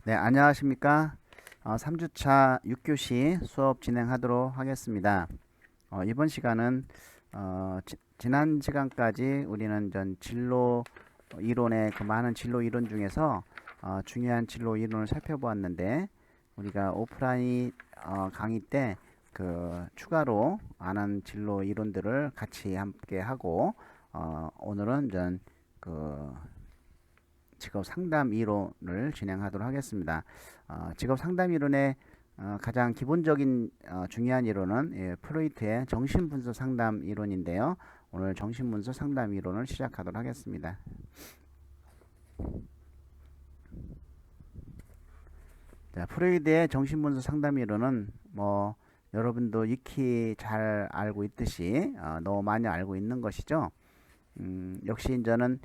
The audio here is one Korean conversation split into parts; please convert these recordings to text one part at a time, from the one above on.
네, 안녕하십니까. 3주차 6교시 수업 진행하도록 하겠습니다. 이번 시간은 지난 시간까지 우리는 전 진로 이론의 그 많은 진로 이론 중에서 중요한 진로 이론을 살펴보았는데, 우리가 오프라인 강의 때 그 추가로 아는 진로 이론들을 같이 함께 하고, 오늘은 전그 직업 상담 이론을 진행하도록 하겠습니다. 직업 상담 이론의 가장 기본적인 중요한 이론은 프로이트의 정신분석 상담 이론인데요. 오늘 정신분석 상담 이론을 시작하도록 하겠습니다. 자, 프로이트의 정신분석 상담 이론은 뭐 여러분도 익히 잘 알고 있듯이 너무 많이 알고 있는 것이죠. 역시 저는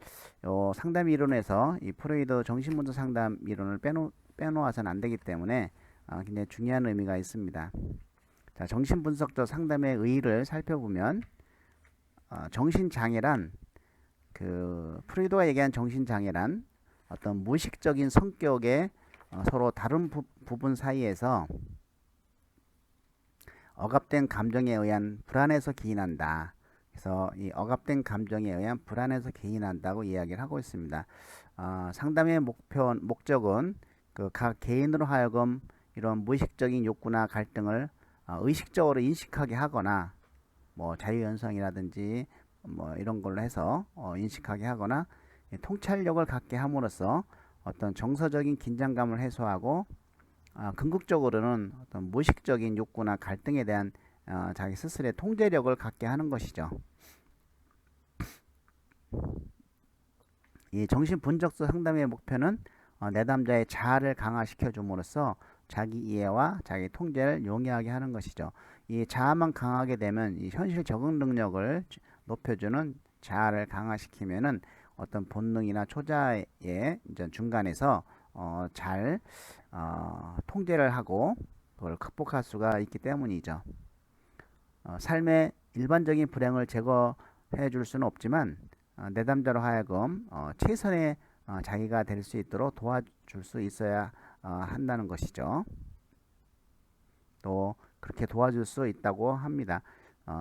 상담 이론에서 이 프로이드 정신분석 상담 이론을 빼놓아서는 안 되기 때문에 굉장히 중요한 의미가 있습니다. 자, 정신분석적 상담의 의의를 살펴보면 정신장애란 프로이드가 얘기한 정신장애란 어떤 무의식적인 성격의 서로 다른 부분 사이에서 억압된 감정에 의한 불안에서 기인한다. 그래서 이 억압된 감정에 의한 불안에서 기인한다고 이야기를 하고 있습니다. 상담의 목적은 그 각 개인으로 하여금 이런 무의식적인 욕구나 갈등을 의식적으로 인식하게 하거나, 뭐 자유연성이라든지 뭐 이런 걸로 해서 인식하게 하거나, 통찰력을 갖게 함으로써 어떤 정서적인 긴장감을 해소하고, 궁극적으로는 어떤 무의식적인 욕구나 갈등에 대한 자기 스스로의 통제력을 갖게 하는 것이죠. 이 정신분석적 상담의 목표는 내담자의 자아를 강화시켜 줌으로써 자기 이해와 자기 통제를 용이하게 하는 것이죠. 이 자아만 강하게 되면 이 현실 적응 능력을 높여주는 자아를 강화시키면은 어떤 본능이나 초자의 중간에서 잘 통제를 하고 그걸 극복할 수가 있기 때문이죠. 삶의 일반적인 불행을 제거해 줄 수는 없지만 내담자로 하여금 최선의 자기가 될 수 있도록 도와줄 수 있어야 한다는 것이죠. 또 그렇게 도와줄 수 있다고 합니다.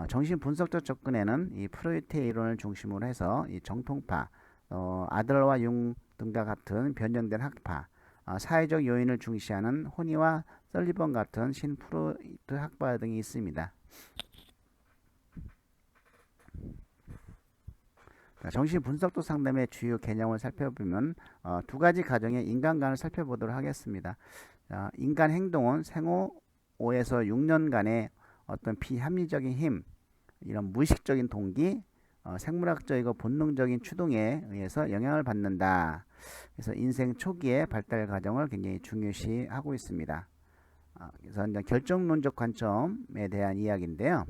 정신분석적 접근에는 이 프로이트의 이론을 중심으로 해서 이 정통파, 아들러와 융 등과 같은 변형된 학파, 사회적 요인을 중시하는 호니와 설리번 같은 신프로이트 학파 등이 있습니다. 정신분석도 상담의 주요 개념을 살펴보면 두 가지 가정의 인간관을 살펴보도록 하겠습니다. 인간 행동은 생후 5에서 6년간의 어떤 비합리적인 힘, 이런 무의식적인 동기, 생물학적이고 본능적인 추동에 의해서 영향을 받는다. 그래서 인생 초기의 발달 과정을 굉장히 중요시하고 있습니다. 그래서 이제 결정론적 관점에 대한 이야기인데요.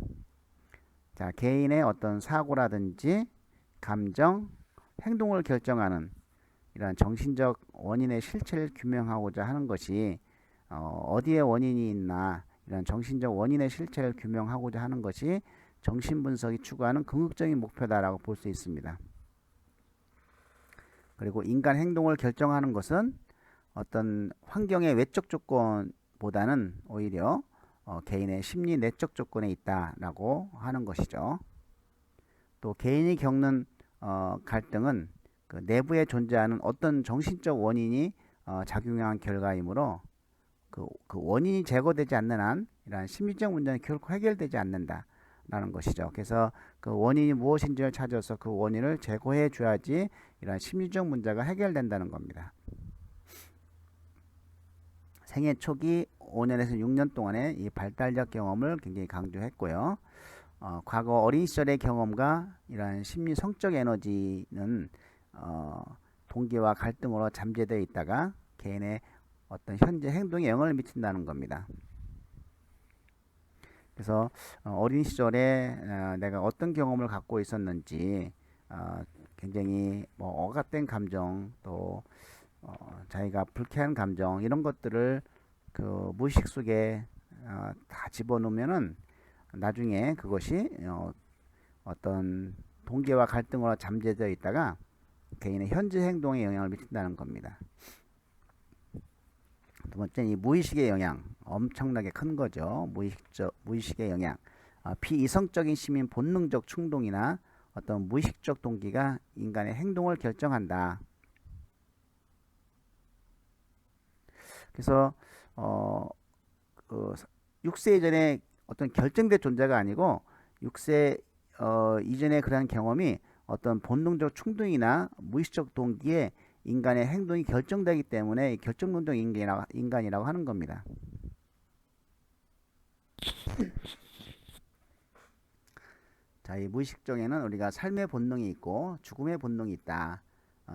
자, 개인의 어떤 사고라든지 감정, 행동을 결정하는 이러한 정신적 원인의 실체를 규명하고자 하는 것이 어디에 원인이 있나, 이런 정신적 원인의 실체를 규명하고자 하는 것이 정신분석이 추구하는 궁극적인 목표다라고 볼 수 있습니다. 그리고 인간 행동을 결정하는 것은 어떤 환경의 외적 조건보다는 오히려 개인의 심리 내적 조건에 있다라고 하는 것이죠. 또 개인이 겪는 갈등은 그 내부에 존재하는 어떤 정신적 원인이 작용한 결과이므로 그 원인이 제거되지 않는 한 이러한 심리적 문제는 결코 해결되지 않는다라는 것이죠. 그래서 그 원인이 무엇인지를 찾아서 그 원인을 제거해 줘야지 이러한 심리적 문제가 해결된다는 겁니다. 생애 초기 5년에서 6년 동안의 이 발달적 경험을 굉장히 강조했고요. 과거 어린 시절의 경험과 이러한 심리 성적 에너지는 동기와 갈등으로 잠재되어 있다가 개인의 어떤 현재 행동에 영향을 미친다는 겁니다. 그래서 어린 시절에 내가 어떤 경험을 갖고 있었는지 굉장히 뭐 억압된 감정, 또 자기가 불쾌한 감정, 이런 것들을 그 무의식 속에 다 집어넣으면은 나중에 그것이 어떤 동기와 갈등으로 잠재되어 있다가 개인의 현재 행동에 영향을 미친다는 겁니다. 두 번째는 이 무의식의 영향, 엄청나게 큰 거죠. 무의식의 영향. 비이성적인 시민 본능적 충동이나 어떤 무의식적 동기가 인간의 행동을 결정한다. 그래서 그 6세 이전에 어떤 결정된 존재가 아니고 6세 이전에 그런 경험이 어떤 본능적 충동이나 무의식적 동기에 인간의 행동이 결정되기 때문에 결정론적 인간이라고 하는 겁니다. 자, 이 무의식적에는 우리가 삶의 본능이 있고 죽음의 본능이 있다.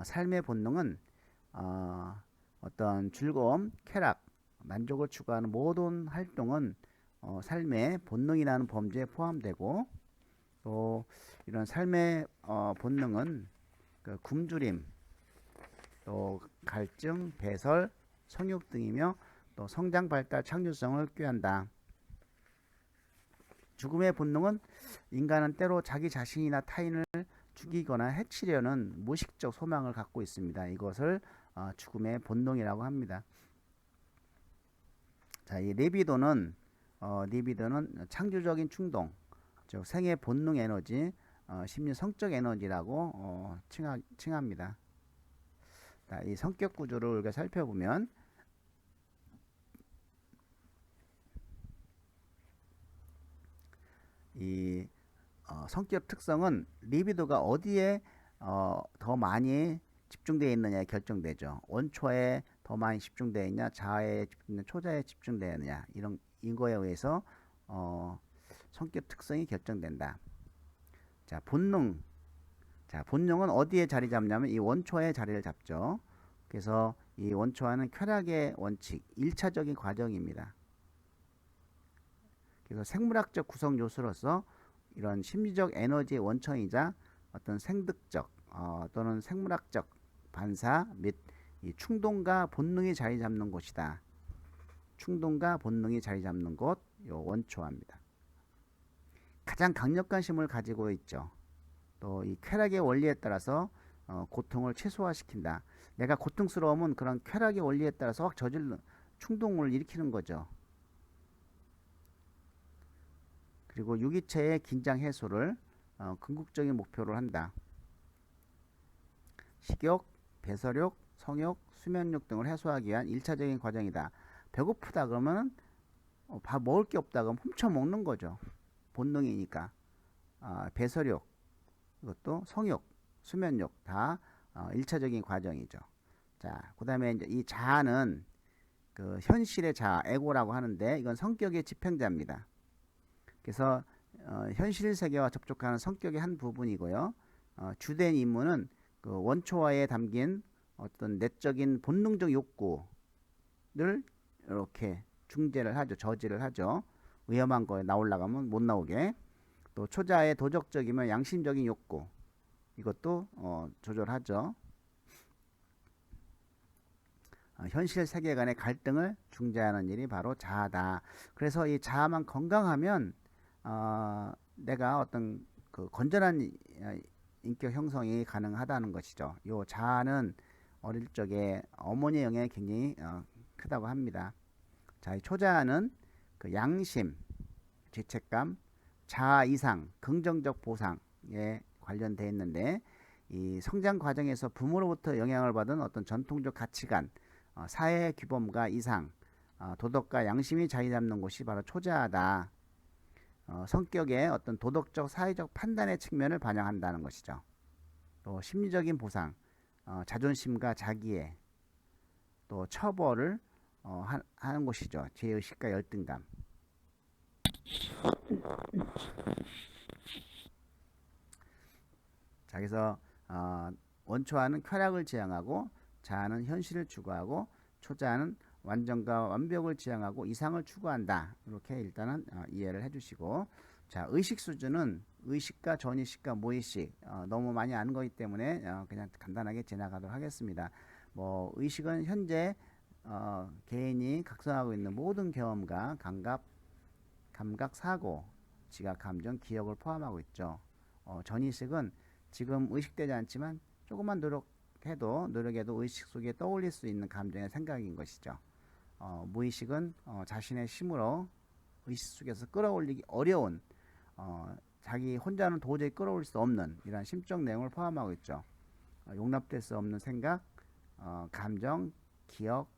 삶의 본능은 어떤 즐거움, 쾌락, 만족을 추구하는 모든 활동은 삶의 본능이라는 범주에 포함되고, 또 이런 삶의 본능은 그 굶주림, 또 갈증, 배설, 성욕 등이며 또 성장, 발달, 창조성을 꾀한다. 죽음의 본능은 인간은 때로 자기 자신이나 타인을 죽이거나 해치려는 무의식적 소망을 갖고 있습니다. 이것을 죽음의 본능이라고 합니다. 자, 이 리비도는 창조적인 충동, 즉 생의 본능 에너지, 심리 성적 에너지라고 칭합니다. 자, 이 성격 구조를 우리가 살펴보면 이 성격 특성은 리비도가 어디에 더 많이 집중되어 있느냐에 결정되죠. 원초에 더 많이 집중되어 있냐, 자아에 집중되냐, 초자에 집중되어 있느냐, 이거에 의해서 성격 특성이 결정된다. 자, 본능. 자, 본능은 어디에 자리 잡냐면 이 원초에 자리를 잡죠. 그래서 이 원초와는 쾌락의 원칙, 1차적인 과정입니다. 그래서 생물학적 구성 요소로서 이런 심리적 에너지의 원천이자 어떤 생득적 또는 생물학적 반사 및 이 충동과 본능이 자리 잡는 곳이다. 충동과 본능이 자리 잡는 곳, 요 원초합니다. 가장 강력한 힘을 가지고 있죠. 또 이 쾌락의 원리에 따라서 고통을 최소화시킨다. 내가 고통스러우면 그런 쾌락의 원리에 따라서 확 저질러 충동을 일으키는 거죠. 그리고 유기체의 긴장 해소를 궁극적인 목표로 한다. 식욕, 배설욕, 성욕, 수면욕 등을 해소하기 위한 1차적인 과정이다. 배고프다 그러면 밥 먹을 게 없다 그러면 훔쳐 먹는 거죠. 본능이니까. 배설욕, 이것도 성욕, 수면욕 다 1차적인 과정이죠. 자, 그 다음에 이제 이 자아는 그 현실의 자아, 에고라고 하는데 이건 성격의 집행자입니다. 그래서 현실 세계와 접촉하는 성격의 한 부분이고요. 주된 임무는 그 원초화에 담긴 어떤 내적인 본능적 욕구를 이렇게 중재를 하죠. 저지를 하죠. 위험한 거에 나오려면 못 나오게. 또 초자의 도덕적이면 양심적인 욕구, 이것도 조절하죠. 현실 세계 간의 갈등을 중재하는 일이 바로 자아다. 그래서 이 자아만 건강하면 내가 어떤 그 건전한 인격 형성이 가능하다는 것이죠. 이 자아는 어릴 적에 어머니의 영향이 굉장히 크다고 합니다. 자, 이 초자아는 그 양심, 죄책감, 자아 이상, 긍정적 보상에 관련되어 있는데, 이 성장 과정에서 부모로부터 영향을 받은 어떤 전통적 가치관, 사회 규범과 이상, 도덕과 양심이 자리 잡는 곳이 바로 초자아다. 성격의 어떤 도덕적, 사회적 판단의 측면을 반영한다는 것이죠. 또 심리적인 보상, 자존심과 자기애, 또 처벌을 하는 곳이죠. 죄의식과 열등감. 자, 그래서 원초와는 쾌락을 지향하고, 자아는 현실을 추구하고, 초자아는 완전과 완벽을 지향하고 이상을 추구한다. 이렇게 일단은 이해를 해주시고, 자, 의식 수준은 의식과 전의식과 무의식 너무 많이 아는 거기 때문에 그냥 간단하게 지나가도록 하겠습니다. 뭐 의식은 현재 개인이 각성하고 있는 모든 경험과 감각, 사고, 지각, 감정, 기억을 포함하고 있죠. 전의식은 지금 의식되지 않지만 조금만 노력해도 의식 속에 떠올릴 수 있는 감정의 생각인 것이죠. 무의식은 자신의 힘으로 의식 속에서 끌어올리기 어려운 자기 혼자는 도저히 끌어올릴 수 없는 이러한 심적 내용을 포함하고 있죠. 용납될 수 없는 생각, 감정, 기억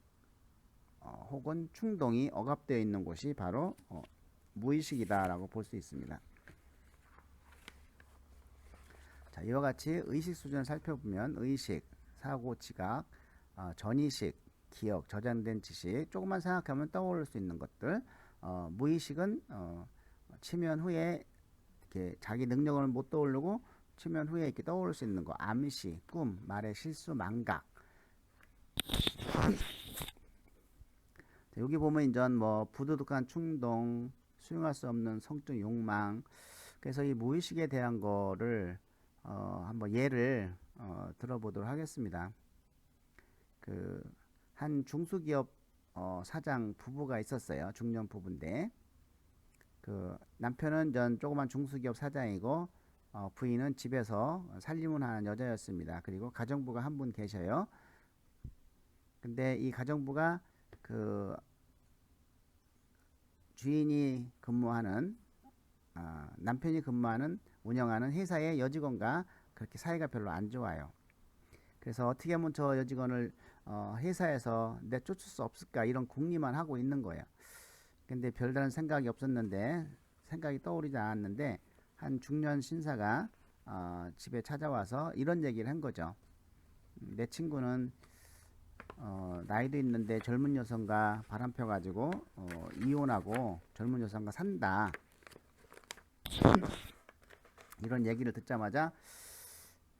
혹은 충동이 억압되어 있는 곳이 바로 무의식이다라고 볼 수 있습니다. 자, 이와 같이 의식 수준을 살펴보면 의식, 사고, 지각, 전의식, 기억, 저장된 지식, 조금만 생각하면 떠오를 수 있는 것들. 무의식은 치면 후에 이렇게 자기 능력을 못 떠오르고 치면 후에 이렇게 떠오를 수 있는 거, 암시, 꿈, 말의 실수, 망각. 여기 보면 이제 뭐 부도덕한 충동, 수용할 수 없는 성적 욕망. 그래서 이 무의식에 대한 거를 한번 예를 들어보도록 하겠습니다. 한 중소기업 사장 부부가 있었어요. 중년 부부인데 남편은 전 조그만 중소기업 사장이고 부인은 집에서 살림을 하는 여자였습니다. 그리고 가정부가 한 분 계셔요. 근데 이 가정부가 주인이 근무하는 남편이 근무하는 운영하는 회사의 여직원과 그렇게 사이가 별로 안 좋아요. 그래서 어떻게 하면 저 여직원을 회사에서 내쫓을 수 없을까 이런 궁리만 하고 있는 거예요. 근데 별다른 생각이 없었는데 생각이 떠오르지 않았는데 한 중년 신사가 집에 찾아와서 이런 얘기를 한 거죠. 내 친구는 나이도 있는데 젊은 여성과 바람 펴가지고 이혼하고 젊은 여성과 산다. 이런 얘기를 듣자마자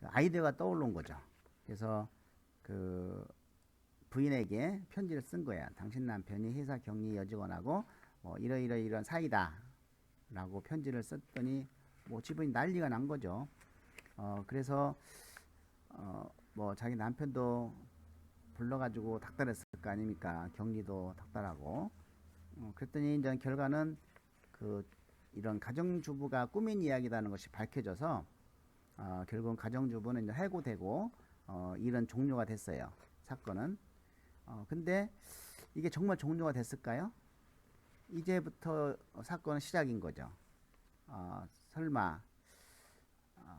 아이디어가 떠오른 거죠. 그래서 부인에게 편지를 쓴 거야. 당신 남편이 회사 격리 여직원하고 이런 사이다 라고 편지를 썼더니 뭐 집안이 난리가 난 거죠. 그래서 뭐 자기 남편도 불러가지고 닥달했을 거 아닙니까. 격리도 닥달하고. 그랬더니 이제 결과는 이런 가정주부가 꾸민 이야기라는 것이 밝혀져서 결국은 가정주부는 이제 해고되고 일은 종료가 됐어요. 사건은. 근데 이게 정말 종료가 됐을까요? 이제부터 사건은 시작인 거죠. 설마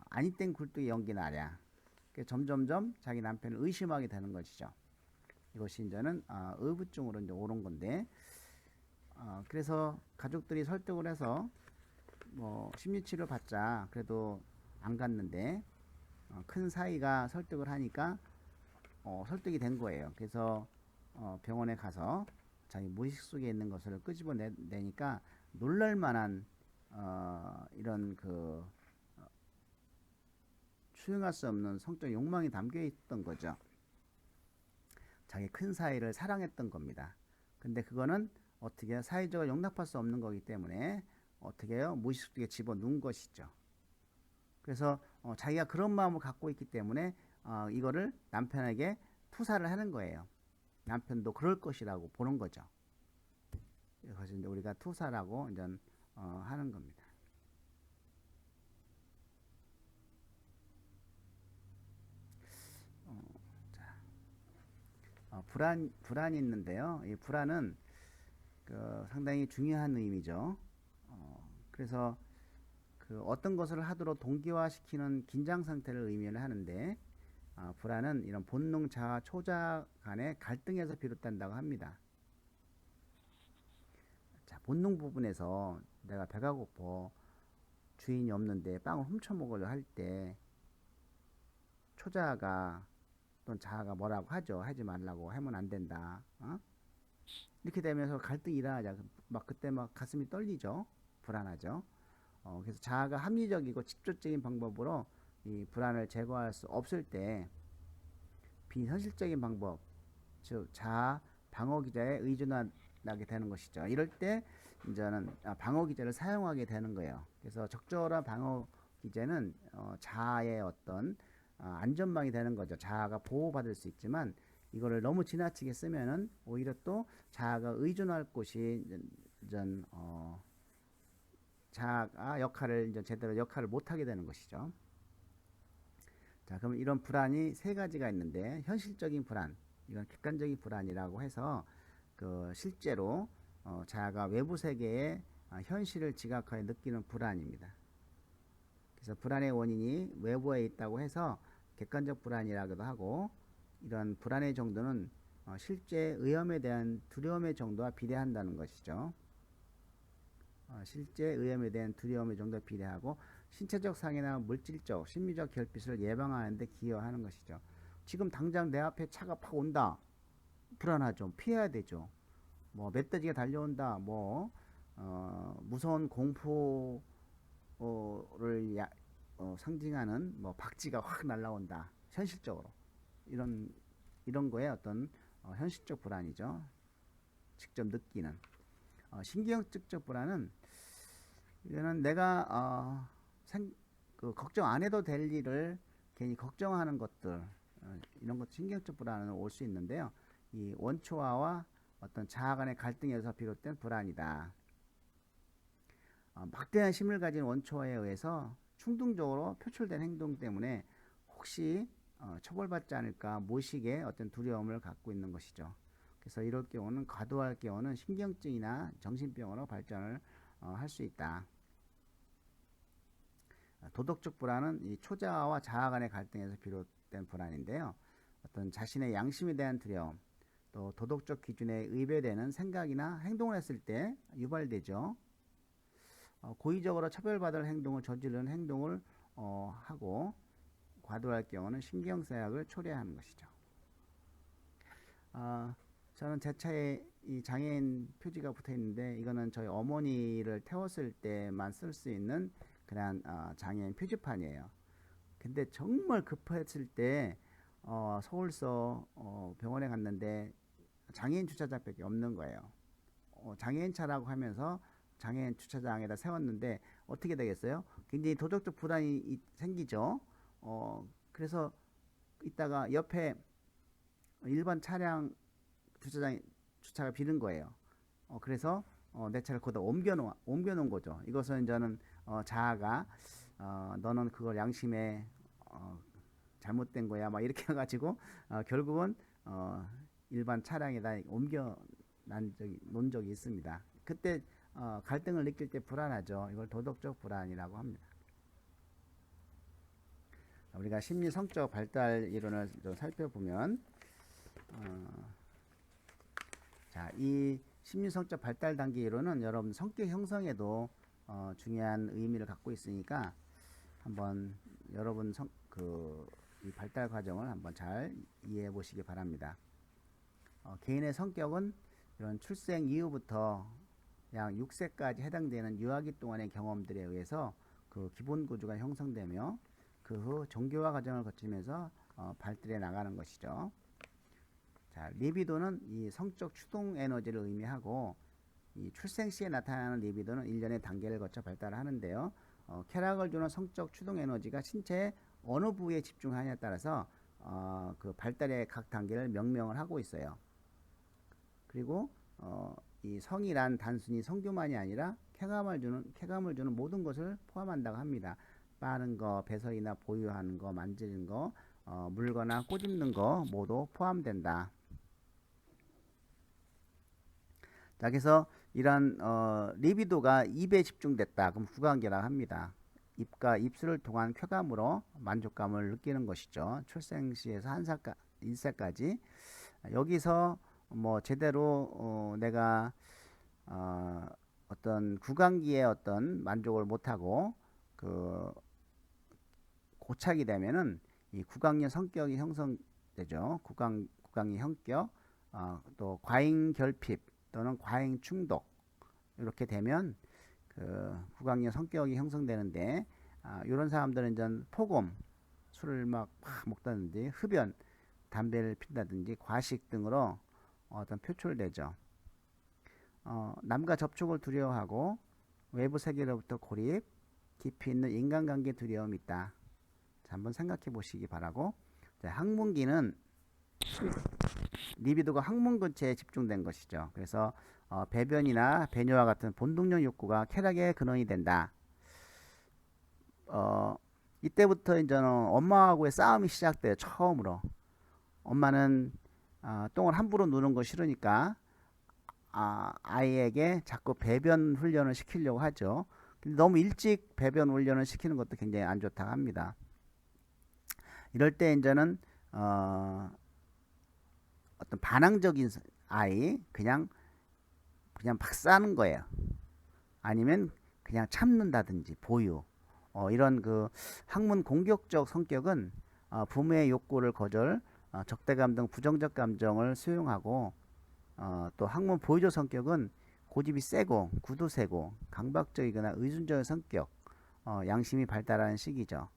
아니 땐 굴뚝에 연기 나랴. 점점점 자기 남편을 의심하게 되는 것이죠. 이것이 이제는 의부증으로 이제 오른 건데, 그래서 가족들이 설득을 해서 뭐 심리치료 받자 그래도 안 갔는데 큰 사이가 설득을 하니까 설득이 된 거예요. 그래서 병원에 가서 자기 무의식 속에 있는 것을 끄집어내니까 놀랄만한 이런 수용할 수 없는 성적 욕망이 담겨 있던 거죠. 자기 큰 사이를 사랑했던 겁니다. 근데 그거는 어떻게 사회적으로 용납할 수 없는 거기 때문에 어떻게 해요? 무의식 속에 집어넣은 것이죠. 그래서 자기가 그런 마음을 갖고 있기 때문에 이거를 남편에게 투사를 하는 거예요. 남편도 그럴 것이라고 보는 거죠. 그래서 이제 우리가 투사라고 이제 하는 겁니다. 불안이 있는데요. 이 불안은 상당히 중요한 의미죠. 그래서 어떤 것을 하도록 동기화시키는 긴장 상태를 의미를 하는데 불안은 이런 본능 자아 초자 간의 갈등에서 비롯된다고 합니다. 자, 본능 부분에서 내가 배가 고파 주인이 없는데 빵을 훔쳐 먹으려 할 때 초자가 또는 자아가 뭐라고 하죠. 하지 말라고 하면 안 된다. 이렇게 되면서 갈등이 일어나자. 그때 가슴이 떨리죠. 불안하죠. 그래서 자아가 합리적이고 직접적인 방법으로 이 불안을 제거할 수 없을 때 비현실적인 방법, 즉 자아 방어 기제에 의존하게 되는 것이죠. 이럴 때 이제는 방어 기제를 사용하게 되는 거예요. 그래서 적절한 방어 기제는 자아의 어떤 안전망이 되는 거죠. 자아가 보호받을 수 있지만 이거를 너무 지나치게 쓰면은 오히려 또 자아가 의존할 곳이 자아가 이제 제대로 역할을 못하게 되는 것이죠. 자, 그럼 이런 불안이 세 가지가 있는데 현실적인 불안, 이건 객관적인 불안이라고 해서 실제로 자아가 외부 세계의 현실을 지각하여 느끼는 불안입니다. 그래서 불안의 원인이 외부에 있다고 해서 객관적 불안이라고도 하고, 이런 불안의 정도는 실제 위험에 대한 두려움의 정도와 비례한다는 것이죠. 실제 위험에 대한 두려움의 정도와 비례하고 신체적 상해나 물질적, 심리적 결핍을 예방하는 데 기여하는 것이죠. 지금 당장 내 앞에 차가 팍 온다. 불안하죠. 피해야 되죠. 뭐 멧돼지가 달려온다. 무서운 공포를 상징하는 박쥐가 확 날라온다. 현실적으로 이런 거에 어떤 현실적 불안이죠. 직접 느끼는. 신경증적 불안은, 이거는 내가 걱정 안 해도 될 일을 괜히 걱정하는 것들, 이런 것 신경적 불안은 올 수 있는데요. 이 원초와와 어떤 자아 간의 갈등에서 비롯된 불안이다. 막대한 힘을 가진 원초에 의해서 충동적으로 표출된 행동 때문에 혹시 처벌받지 않을까 무의식의 어떤 두려움을 갖고 있는 것이죠. 그래서 이럴 경우는, 과도할 경우는 신경증이나 정신병으로 발전을 할 수 있다. 도덕적 불안은 이 초자아와 자아 간의 갈등에서 비롯된 불안인데요. 어떤 자신의 양심에 대한 두려움, 또 도덕적 기준에 의배되는 생각이나 행동을 했을 때 유발되죠. 고의적으로 처벌받을 행동을 저지르는 행동을 하고, 과도할 경우는 신경쇠약을 초래하는 것이죠. 저는 제 차에 이 장애인 표지가 붙어 있는데, 이거는 저희 어머니를 태웠을 때만 쓸 수 있는 그냥 장애인 표지판이에요. 근데 정말 급했을 때 서울서 병원에 갔는데 장애인 주차장밖에 없는 거예요. 장애인 차라고 하면서 장애인 주차장에다 세웠는데 어떻게 되겠어요? 굉장히 도덕적 부담이 생기죠. 그래서 이따가 옆에 일반 차량 주차가 비는 거예요. 그래서 내 차를 거기다 옮겨놓은 거죠. 이것은 저는 자아가 너는 그걸 양심에 잘못된 거야 막 이렇게 해가지고 결국은 일반 차량에다 놓은 적이 있습니다. 그때 갈등을 느낄 때 불안하죠. 이걸 도덕적 불안이라고 합니다. 우리가 심리 성적 발달 이론을 좀 살펴보면, 이 심리 성적 발달 단계 이론은 여러분 성격 형성에도 중요한 의미를 갖고 있으니까 한번 여러분 이 발달 과정을 한번 잘 이해해 보시기 바랍니다. 개인의 성격은 이런 출생 이후부터 약 6세까지 해당되는 유아기 동안의 경험들에 의해서 그 기본 구조가 형성되며 그 후 정교화 과정을 거치면서 발달해 나가는 것이죠. 자, 리비도는 이 성적 추동 에너지를 의미하고, 이 출생 시에 나타나는 리비도는 일련의 단계를 거쳐 발달하는데요. 쾌락을 주는 성적 추동 에너지가 신체의 어느 부위에 집중하냐에 따라서 그 발달의 각 단계를 명명을 하고 있어요. 그리고 이 성이란 단순히 성교만이 아니라 쾌감을 주는 모든 것을 포함한다고 합니다. 빠른 거, 배설이나 보유하는 거, 만지는 거, 물거나 꼬집는 거 모두 포함된다. 자, 그래서 이런 리비도가 입에 집중됐다. 그럼 구강계라고 합니다. 입과 입술을 통한 쾌감으로 만족감을 느끼는 것이죠. 출생시에서 1세까지. 여기서 제대로 내가 어떤 구강기의 어떤 만족을 못하고 고착이 되면은 이 구강의 성격이 형성되죠. 구강의 형격, 또 과잉 결핍 또는 과잉 중독, 이렇게 되면 구강의 성격이 형성되는데, 이런 사람들은 이제 폭음, 술을 막 먹다든지 흡연, 담배를 핀다든지 과식 등으로 어떤 표출되죠. 남과 접촉을 두려워하고 외부 세계로부터 고립, 깊이 있는 인간관계 두려움이 있다. 자, 한번 생각해 보시기 바라고. 자, 항문기는 리비도가 항문 근처에 집중된 것이죠. 그래서 배변이나 배뇨와 같은 본능적 욕구가 쾌락의 근원이 된다. 이때부터 이제는 엄마하고의 싸움이 시작돼요. 처음으로 엄마는 똥을 함부로 누는 거 싫으니까 아이에게 자꾸 배변 훈련을 시키려고 하죠. 근데 너무 일찍 배변 훈련을 시키는 것도 굉장히 안 좋다고 합니다. 이럴 때 이제는 어떤 반항적인 아이, 그냥 막 싸는 거예요. 아니면 그냥 참는다든지 보유. 이런 그 학문 공격적 성격은 부모의 욕구를 거절, 적대감 등 부정적 감정을 수용하고, 또 학문 보유적 성격은 고집이 세고 구두 세고 강박적이거나 의존적인 성격, 양심이 발달하는 시기죠.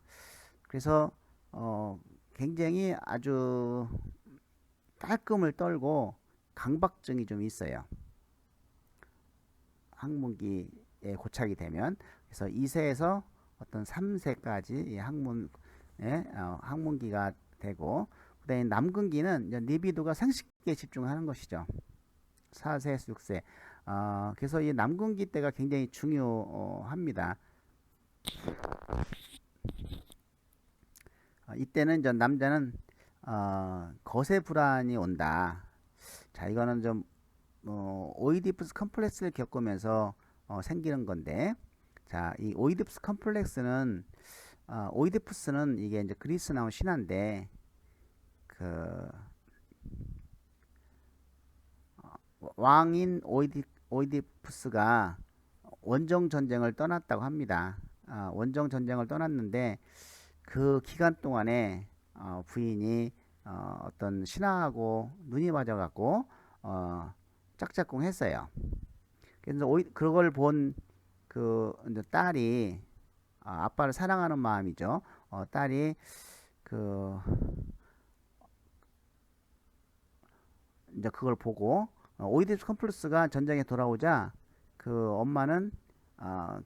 그래서 굉장히 아주 깔끔을 떨고 강박증이 좀 있어요. 학문기에 고착이 되면. 그래서 2세에서 어떤 3세까지 이 학문기가 되고, 그다음에 남근기는 이제 리비도가 생식기에 집중하는 것이죠. 4세에서 6세. 그래서 이 남근기 때가 굉장히 중요합니다. 이때는 이제 남자는 거세 불안이 온다. 자, 이거는 좀 오이디푸스 컴플렉스를 겪으면서 생기는 건데, 자, 이 오이디푸스 컴플렉스는 오이디푸스는 이게 이제 그리스 나온 신화인데, 그 왕인 오이디푸스가 원정 전쟁을 떠났다고 합니다. 원정 전쟁을 떠났는데 그 기간 동안에 부인이 어떤 신하하고 눈이 맞아갖고 짝짝꿍 했어요. 그래서 그걸 본 그 딸이 아빠를 사랑하는 마음이죠. 딸이 그 이제 그걸 보고 오이디푸스 컴플렉스가 전쟁에 돌아오자 그 엄마는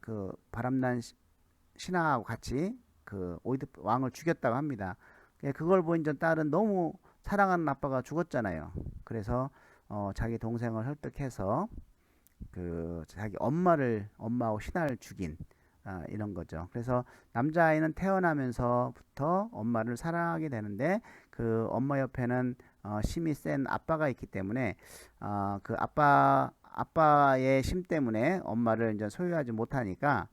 그 바람난 신하하고 같이 그 오이디푸스 왕을 죽였다고 합니다. 그걸 본 전 딸은 너무 사랑하는 아빠가 죽었잖아요. 그래서 자기 동생을 설득해서 그 자기 엄마하고 신하를 죽인 이런 거죠. 그래서 남자아이는 태어나면서부터 엄마를 사랑하게 되는데 그 엄마 옆에는 심이 센 아빠가 있기 때문에 그 아빠의 심 때문에 엄마를 이제 소유하지 못하니까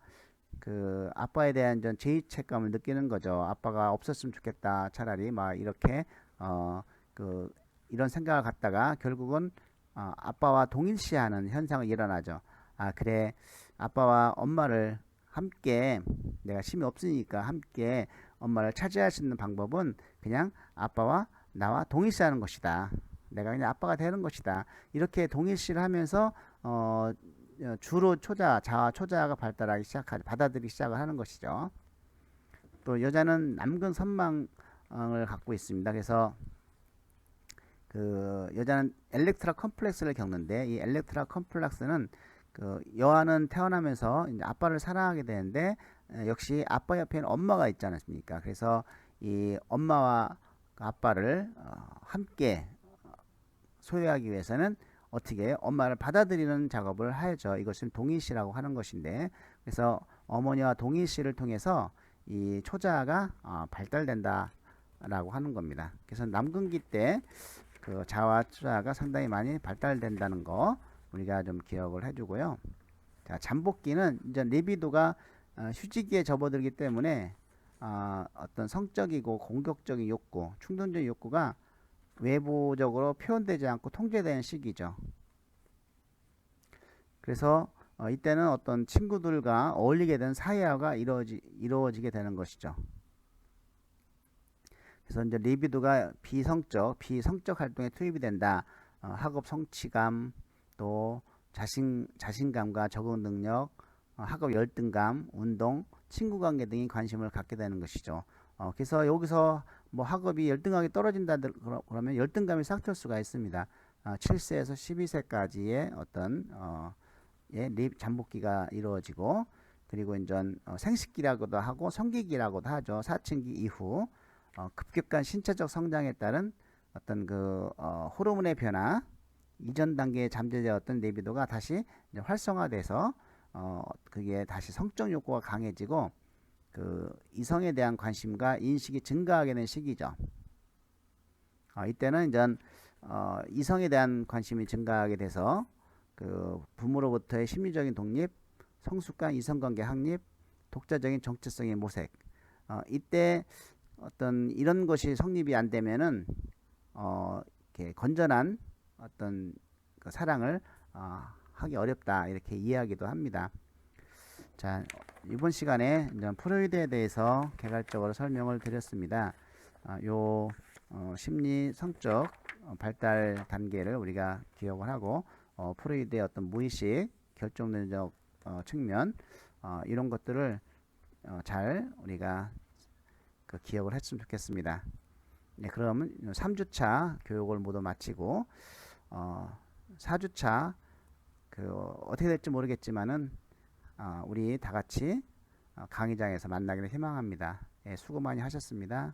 그 아빠에 대한 이제 죄책감을 느끼는 거죠. 아빠가 없었으면 좋겠다. 차라리 막 이렇게 그 이런 생각을 갖다가 결국은 아빠와 동일시하는 현상이 일어나죠. 그래, 아빠와 엄마를 함께, 내가 힘이 없으니까 함께 엄마를 차지할 수 있는 방법은 그냥 아빠와 나와 동일시하는 것이다. 내가 그냥 아빠가 되는 것이다. 이렇게 동일시를 하면서 주로 자아 초자가 발달하기 시작하죠. 받아들이기 시작을 하는 것이죠. 또 여자는 남근 선망을 갖고 있습니다. 그래서 그 여자는 엘렉트라 컴플렉스를 겪는데, 이 엘렉트라 컴플렉스는 그 여아는 태어나면서 이제 아빠를 사랑하게 되는데 역시 아빠 옆에는 엄마가 있지 않습니까? 그래서 이 엄마와 아빠를 함께 소유하기 위해서는 어떻게 해요? 엄마를 받아들이는 작업을 하죠. 이것을 동일시라고 하는 것인데, 그래서 어머니와 동일시를 통해서 이 초자가 발달된다라고 하는 겁니다. 그래서 남근기 때 그 자와 초자가 상당히 많이 발달된다는 거 우리가 좀 기억을 해주고요. 자, 잠복기는 이제 리비도가 휴지기에 접어들기 때문에 어떤 성적이고 공격적인 욕구, 충동적인 욕구가 외부적으로 표현되지 않고 통제되는 시기죠. 그래서 이때는 어떤 친구들과 어울리게 된 사회화가 이루어지게 되는 것이죠. 그래서 이제 리비도가 비성적 활동에 투입이 된다. 학업 성취감, 또 자신감과 적응 능력, 학업 열등감, 운동, 친구 관계 등이 관심을 갖게 되는 것이죠. 그래서 여기서 뭐 학업이 열등하게 떨어진다 그러면 열등감이 싹틀 수가 있습니다. 7세에서 12세까지의 어떤 잠복기가 이루어지고, 그리고 이제 생식기라고도 하고 성기기라고도 하죠. 사춘기 이후 급격한 신체적 성장에 따른 어떤 그 호르몬의 변화, 이전 단계에 잠재되었던 내비도가 다시 이제 활성화돼서 그게 다시 성적 욕구가 강해지고 그 이성에 대한 관심과 인식이 증가하게 된 시기죠. 이때는 이제 이성에 대한 관심이 증가하게 돼서 그 부모로부터의 심리적인 독립, 성숙한 이성관계 확립, 독자적인 정체성의 모색. 이때 어떤 이런 것이 성립이 안 되면은 이렇게 건전한 어떤 그 사랑을 하기 어렵다 이렇게 이해하기도 합니다. 자, 이번 시간에 이제 프로이드에 대해서 개괄적으로 설명을 드렸습니다. 요 심리 성적 발달 단계를 우리가 기억을 하고 프로이드의 어떤 무의식 결정론적 측면 이런 것들을 잘 우리가 그 기억을 했으면 좋겠습니다. 네, 그럼 3주차 교육을 모두 마치고 4주차 그 어떻게 될지 모르겠지만은 우리 다 같이 강의장에서 만나기를 희망합니다. 예, 수고 많이 하셨습니다.